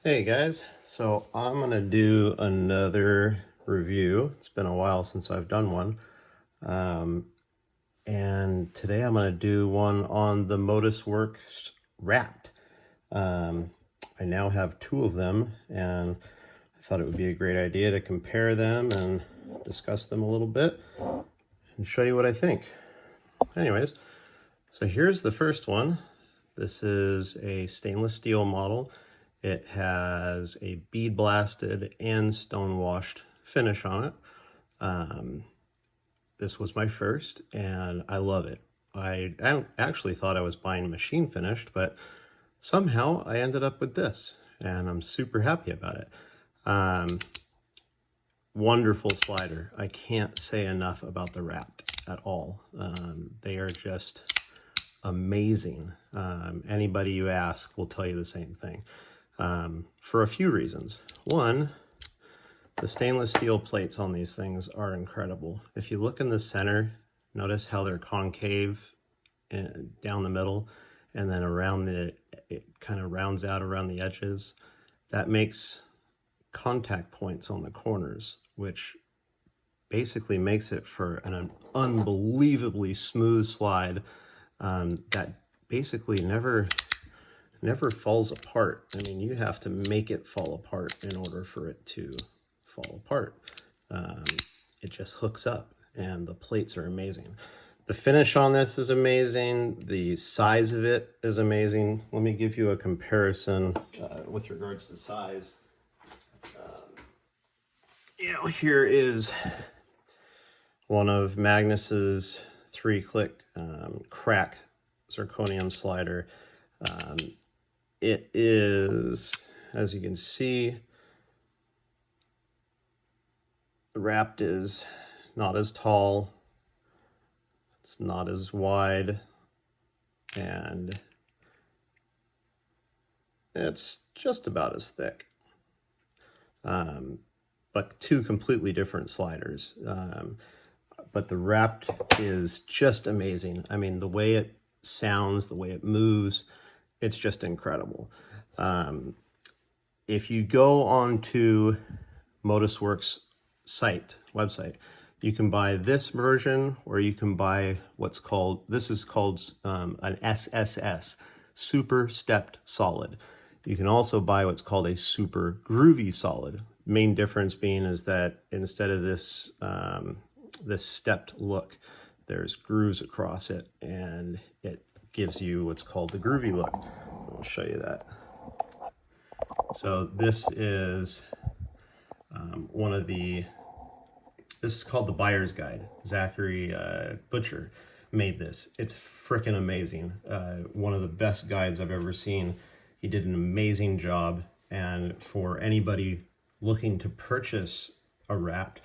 Hey guys, so I'm gonna do another review. It's been a while since I've done one. And today I'm gonna do one on the Modusworks Rapt. I now have two of them, and I thought it would be a great idea to compare them and discuss them a little bit and show you what I think. Anyways, so here's the first one. This is a stainless steel model. It has a bead blasted and stone washed finish on it. This was my first and I love it. I actually thought I was buying machine finished, but somehow I ended up with this and I'm super happy about it. Wonderful slider. I can't say enough about the Rapt at all. They are just amazing. Anybody you ask will tell you the same thing. For a few reasons. One, the stainless steel plates on these things are incredible. If you look in the center, notice how they're concave down the middle, and then around it kind of rounds out around the edges. That makes contact points on the corners, which basically makes it for an unbelievably smooth slide that basically never falls apart. I mean, you have to make it fall apart in order for it to fall apart. It just hooks up, and the plates are amazing. The finish on this is amazing. The size of it is amazing. Let me give you a comparison with regards to size. Here is one of Magnus's 3-click crack zirconium slider. It is, as you can see, the Rapt is not as tall, it's not as wide, and it's just about as thick. But two completely different sliders. But the Rapt is just amazing. I mean, the way it sounds, the way it moves, it's just incredible. If you go onto Modusworks website, you can buy this version, or you can buy what's called, this is called an SSS, Super Stepped Solid. You can also buy what's called a Super Groovy Solid. Main difference being is that instead of this this stepped look, there's grooves across it, and it gives you what's called the groovy look. I'll show you that. So this is this is called the Buyer's Guide. Zachary Butcher made this. It's freaking amazing. One of the best guides I've ever seen. He did an amazing job, and for anybody looking to purchase a Rapt,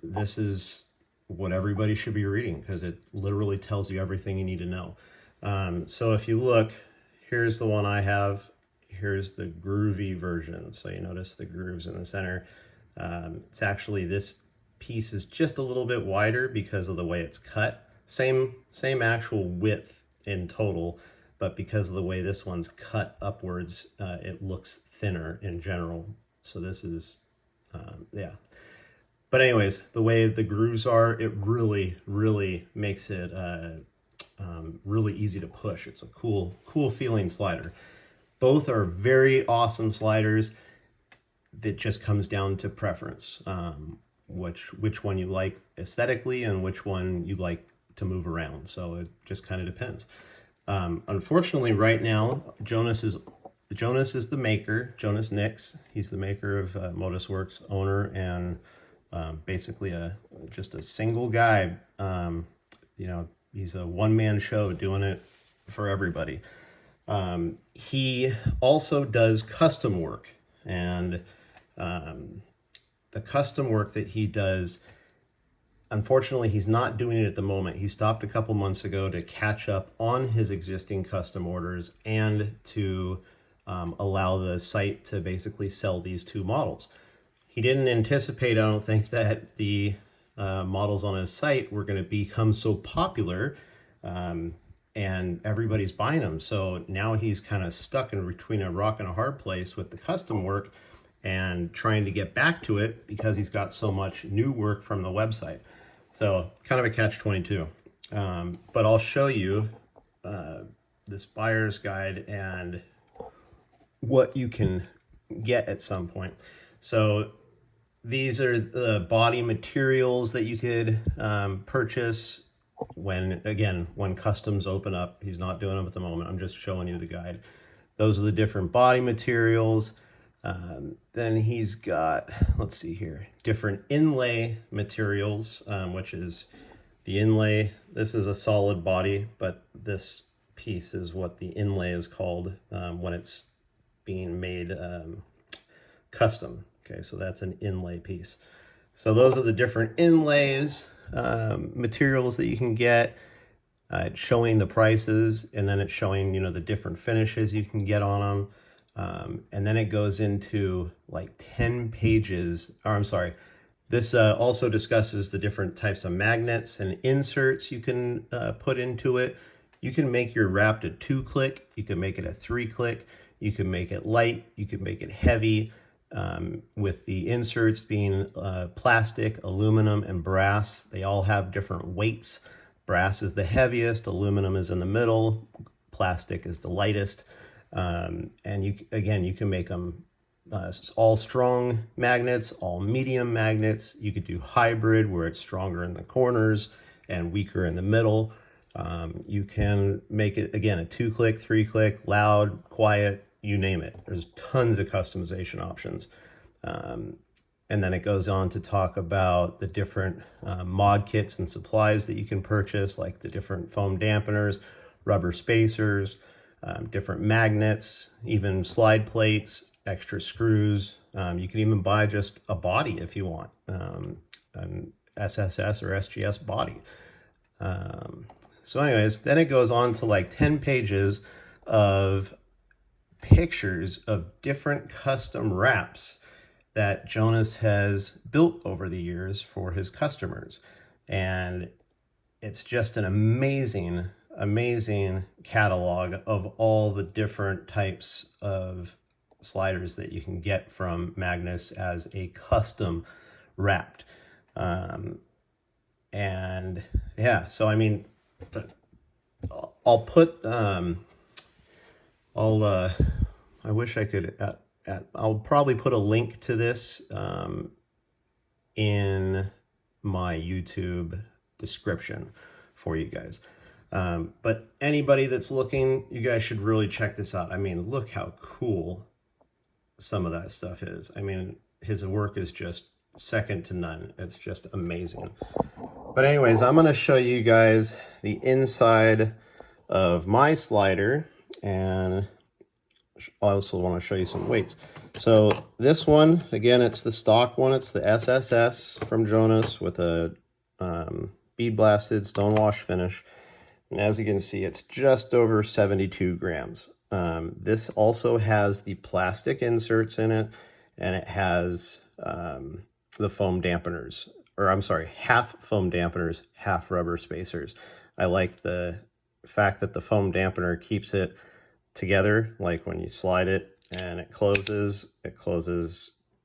this is what everybody should be reading, because it literally tells you everything you need to know. So if you look, here's the one I have. Here's the groovy version. So you notice the grooves in the center. It's actually, this piece is just a little bit wider because of the way it's cut. Same actual width in total, but because of the way this one's cut upwards, it looks thinner in general. So this is, yeah. But anyways, the way the grooves are, it really makes it really easy to push. It's a cool feeling slider. Both are very awesome sliders. It just comes down to preference, which one you like aesthetically and which one you like to move around. So it just kind of depends. Unfortunately, right now, Jonas is the maker. Jonas Nix, he's the maker of Modusworks, owner, and basically just a single guy. He's a one-man show doing it for everybody. He also does custom work, and the custom work that he does, unfortunately, he's not doing it at the moment. He stopped a couple months ago to catch up on his existing custom orders and to allow the site to basically sell these two models. He didn't anticipate, I don't think, that the models on his site were going to become so popular and everybody's buying them. So now he's kind of stuck in between a rock and a hard place with the custom work and trying to get back to it because he's got so much new work from the website. So kind of a catch-22. But I'll show you this buyer's guide and what you can get at some point. So these are the body materials that you could purchase when customs open up. He's not doing them at the moment. I'm just showing you the guide. Those are the different body materials. Then he's got, let's see here, different inlay materials, which is the inlay. This is a solid body, but this piece is what the inlay is called when it's being made custom. Okay, so that's an inlay piece. So those are the different inlays, materials that you can get. It's showing the prices, and then it's showing, the different finishes you can get on them. And then it goes into like 10 pages, or I'm sorry, this also discusses the different types of magnets and inserts you can put into it. You can make your Rapt a 2-click, you can make it a 3-click, you can make it light, you can make it heavy, with the inserts being plastic, aluminum, and brass. They all have different weights. Brass is the heaviest, aluminum is in the middle, plastic is the lightest. And you can make them all strong magnets, all medium magnets. You could do hybrid where it's stronger in the corners and weaker in the middle. You can make it, again, a 2-click, 3-click, loud, quiet, you name it. There's tons of customization options. And then it goes on to talk about the different mod kits and supplies that you can purchase, like the different foam dampeners, rubber spacers, different magnets, even slide plates, extra screws. You can even buy just a body if you want, an SSS or SGS body. So anyways, then it goes on to like 10 pages of pictures of different custom wraps that Jonas has built over the years for his customers. And it's just an amazing, amazing catalog of all the different types of sliders that you can get from Magnus as a custom Rapt. And yeah, so I mean, I'll put, I wish I could, I'll probably put a link to this in my YouTube description for you guys. But anybody that's looking, you guys should really check this out. I mean, look how cool some of that stuff is. I mean, his work is just second to none. It's just amazing. But anyways, I'm going to show you guys the inside of my slider, and I also want to show you some weights. So this one, again, it's the stock one. It's the SSS from Jonas with a bead blasted stonewash finish. And as you can see, it's just over 72 grams. This also has the plastic inserts in it, and it has the foam dampeners, or I'm sorry, half foam dampeners, half rubber spacers. I like the fact that the foam dampener keeps it together, like when you slide it and it closes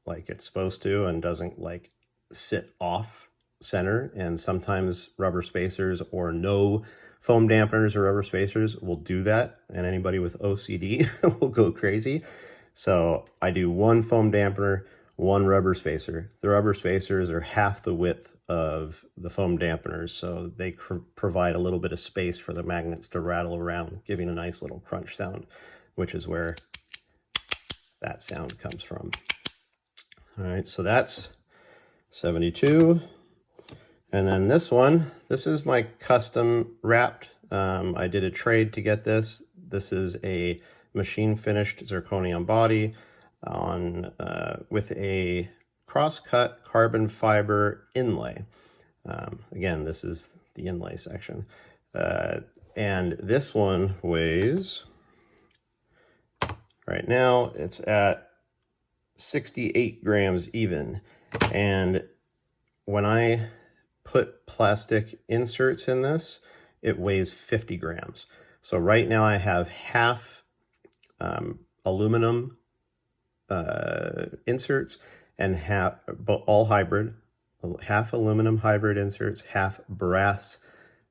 like it's supposed to and doesn't like sit off center. And sometimes rubber spacers or no foam dampeners or rubber spacers will do that, and anybody with OCD will go crazy. So I do one foam dampener, one rubber spacer. The rubber spacers are half the width of the foam dampeners, so they provide a little bit of space for the magnets to rattle around, giving a nice little crunch sound, which is where that sound comes from. All right, so that's 72. And then this one, this is my custom Rapt. I did a trade to get this. This is a machine finished zirconium body on with a cross-cut carbon fiber inlay. Again, this is the inlay section. And this one weighs, right now, it's at 68 grams even. And when I put plastic inserts in this, it weighs 50 grams. So right now I have half aluminum inserts and half, all hybrid, half aluminum hybrid inserts, half brass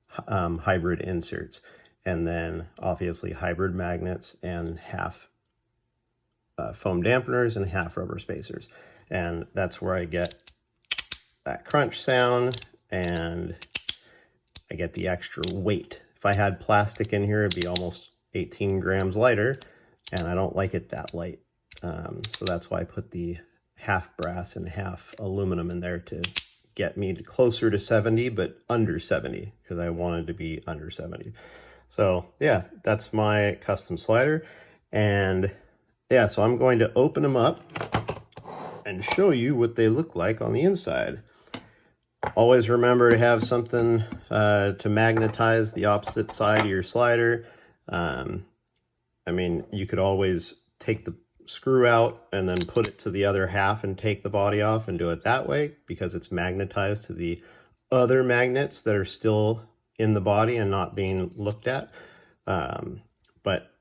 hybrid inserts, and then obviously hybrid magnets, and half foam dampeners and half rubber spacers. And that's where I get that crunch sound, and I get the extra weight. If I had plastic in here, it'd be almost 18 grams lighter, and I don't like it that light. So that's why I put the half brass and half aluminum in there to get me closer to 70, but under 70, because I wanted to be under 70. So yeah, that's my custom slider. And yeah, so I'm going to open them up and show you what they look like on the inside. Always remember to have something to magnetize the opposite side of your slider. I mean, you could always take the screw out and then put it to the other half and take the body off and do it that way, because it's magnetized to the other magnets that are still in the body and not being looked at. But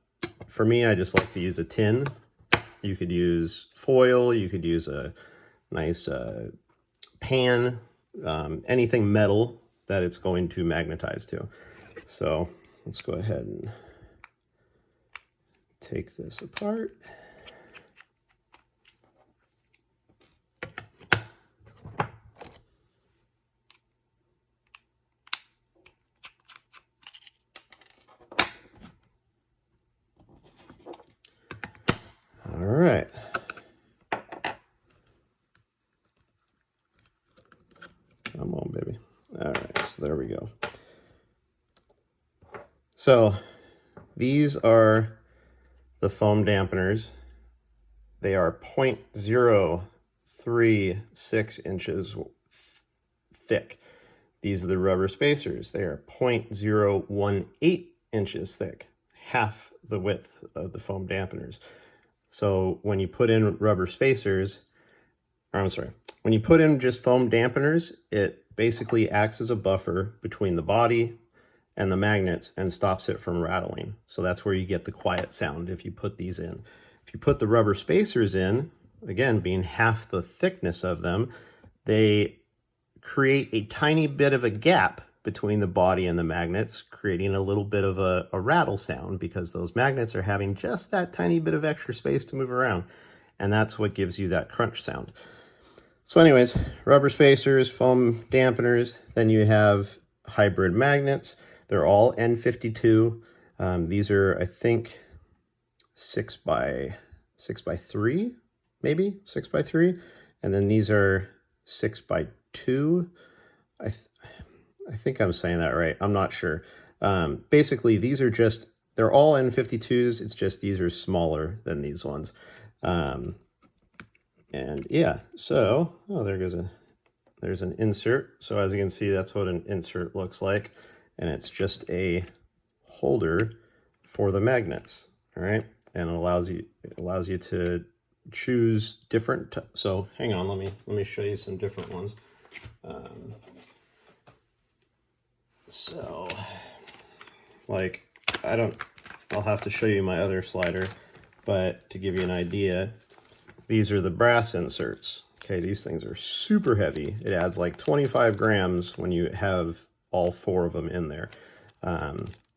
for me, I just like to use a tin. You could use foil, you could use a nice pan, anything metal that it's going to magnetize to. So let's go ahead and take this apart. All right. Come on, baby. All right, so there we go. So these are the foam dampeners. They are 0.036 inches thick. These are the rubber spacers. They are 0.018 inches thick, half the width of the foam dampeners. So when you put in rubber spacers, or I'm sorry, when you put in just foam dampeners, it basically acts as a buffer between the body and the magnets and stops it from rattling. So that's where you get the quiet sound if you put these in. If you put the rubber spacers in, again, being half the thickness of them, they create a tiny bit of a gap between the body and the magnets, creating a little bit of a rattle sound, because those magnets are having just that tiny bit of extra space to move around. And that's what gives you that crunch sound. So anyways, rubber spacers, foam dampeners, then you have hybrid magnets. They're all N52. These are, I think, 6 by 3, maybe 6 by 3. And then these are 6 by 2. I think I'm saying that right. I'm not sure. Basically, these are just, they're all N52s. It's just these are smaller than these ones. And yeah, so, oh, there's an insert. So as you can see, that's what an insert looks like. And it's just a holder for the magnets, all right? And it allows you to choose different, so hang on, let me show you some different ones. So, like, I'll have to show you my other slider, but to give you an idea, these are the brass inserts. Okay, these things are super heavy. It adds like 25 grams when you have all 4 of them in there.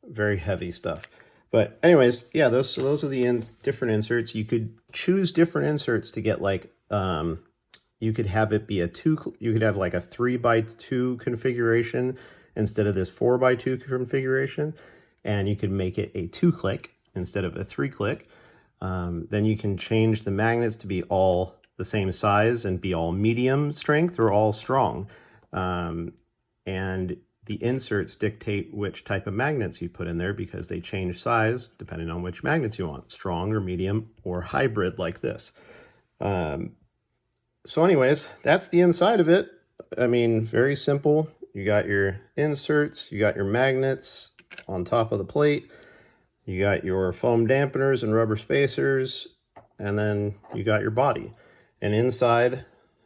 Very heavy stuff. But anyways, yeah, those are the different inserts. You could choose different inserts to get like, you could have it be you could have like a 3x2 configuration instead of this 4x2 configuration. And you could make it a 2-click instead of a 3-click. Then you can change the magnets to be all the same size and be all medium strength or all strong. And the inserts dictate which type of magnets you put in there, because they change size depending on which magnets you want, strong or medium or hybrid like this. So anyways, that's the inside of it. I mean, very simple. You got your inserts, you got your magnets on top of the plate, you got your foam dampeners and rubber spacers, and then you got your body. And inside,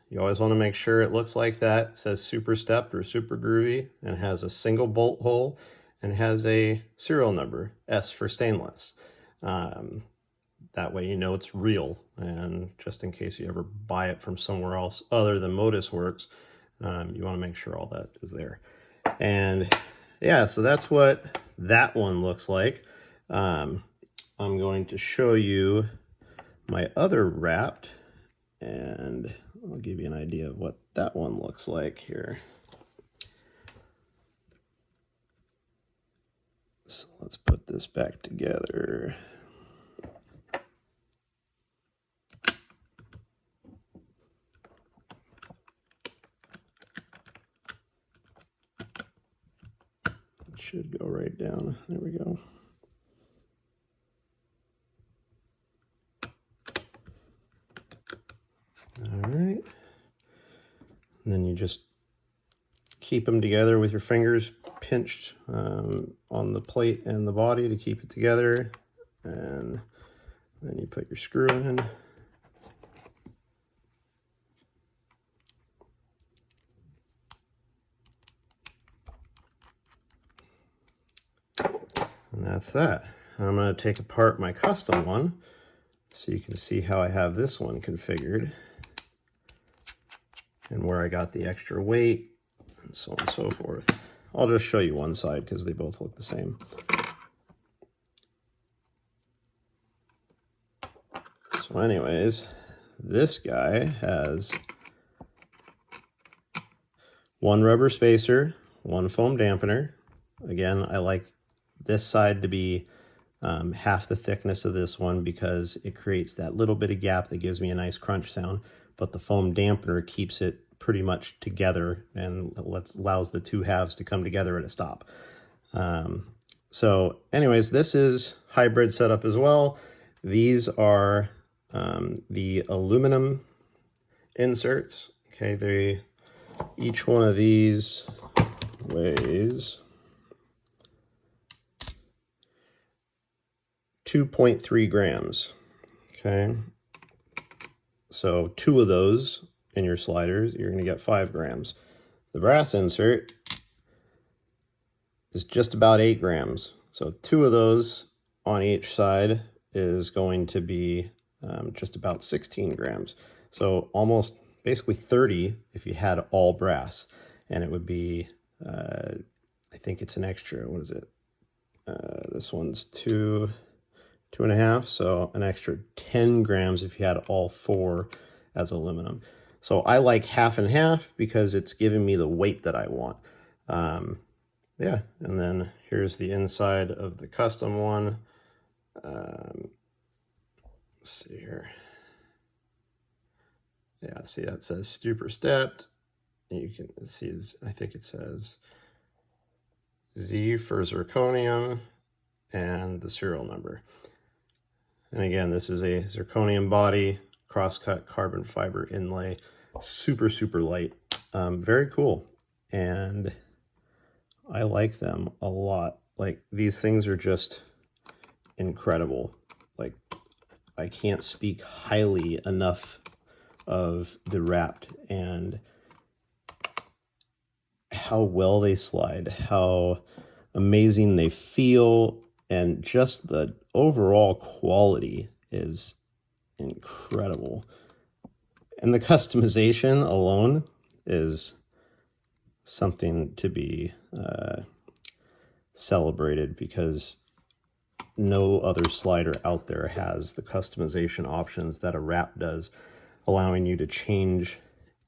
you always want to make sure it looks like that. It says super stepped or super groovy and has a single bolt hole and has a serial number, S for stainless. That way you know it's real, and just in case you ever buy it from somewhere else other than Modusworks, you want to make sure all that is there. And yeah, so that's what that one looks like. I'm going to show you my other Rapt, and I'll give you an idea of what that one looks like here. So let's put this back together. It should go right down. There we go. All right. And then you just keep them together with your fingers pinched on the plate and the body to keep it together. And then you put your screw in. And that's that. I'm going to take apart my custom one so you can see how I have this one configured and where I got the extra weight and so on and so forth. I'll just show you one side because they both look the same. So anyways, this guy has one rubber spacer, one foam dampener. Again, I like this side to be half the thickness of this one because it creates that little bit of gap that gives me a nice crunch sound, but the foam dampener keeps it pretty much together and allows the two halves to come together at a stop. So anyways, this is hybrid setup as well. These are the aluminum inserts. Okay, each one of these weighs 2.3 grams. Okay, so 2 of those in your sliders, you're going to get 5 grams. The brass insert is just about 8 grams. So 2 of those on each side is going to be just about 16 grams. So almost basically 30 if you had all brass. And it would be, I think it's an extra, what is it? This one's 2.5, so an extra 10 grams if you had all 4 as aluminum. So I like half and half because it's giving me the weight that I want. Yeah, and then here's the inside of the custom one. Let's see here. Yeah, see that says super stepped. You can see, I think it says Z for zirconium and the serial number. And again, this is a zirconium body, cross-cut carbon fiber inlay, super, super light. Very cool. And I like them a lot. Like, these things are just incredible. Like, I can't speak highly enough of the Rapt and how well they slide, how amazing they feel, and just the overall quality is incredible. And the customization alone is something to be celebrated because no other slider out there has the customization options that a Rapt does, allowing you to change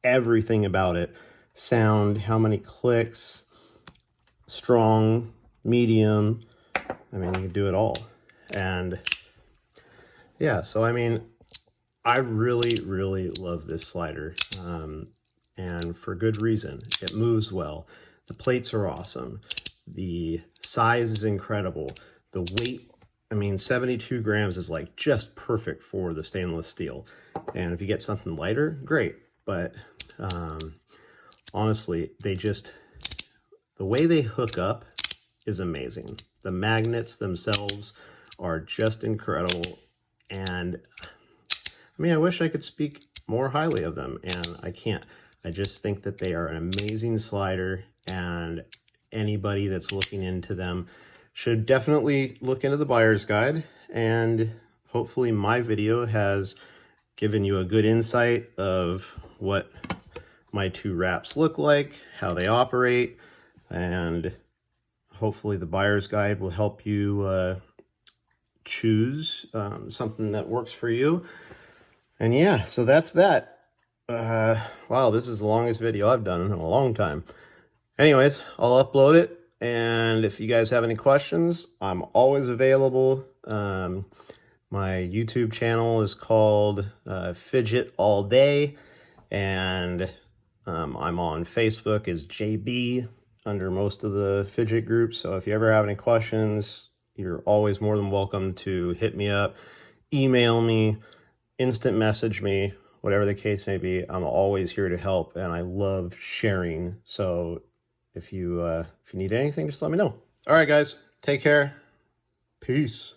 everything about it. Sound, how many clicks, strong, medium. I mean, you can do it all. And yeah, so I mean, I really, really love this slider. And for good reason. It moves well. The plates are awesome. The size is incredible. The weight, I mean, 72 grams is like just perfect for the stainless steel. And if you get something lighter, great. But honestly, the way they hook up is amazing. The magnets themselves are just incredible. And I mean, I wish I could speak more highly of them, and I can't. I just think that they are an amazing slider, and anybody that's looking into them should definitely look into the buyer's guide, and hopefully my video has given you a good insight of what my two wraps look like, how they operate, and hopefully the buyer's guide will help you choose something that works for you. And yeah, so that's that. Wow, this is the longest video I've done in a long time. Anyways, I'll upload it, and if you guys have any questions, I'm always available. My YouTube channel is called Fidget All Day, and I'm on Facebook as JB under most of the fidget groups. So if you ever have any questions, you're always more than welcome to hit me up, email me, instant message me, whatever the case may be. I'm always here to help, and I love sharing. So if you need anything, just let me know. All right, guys, take care. Peace.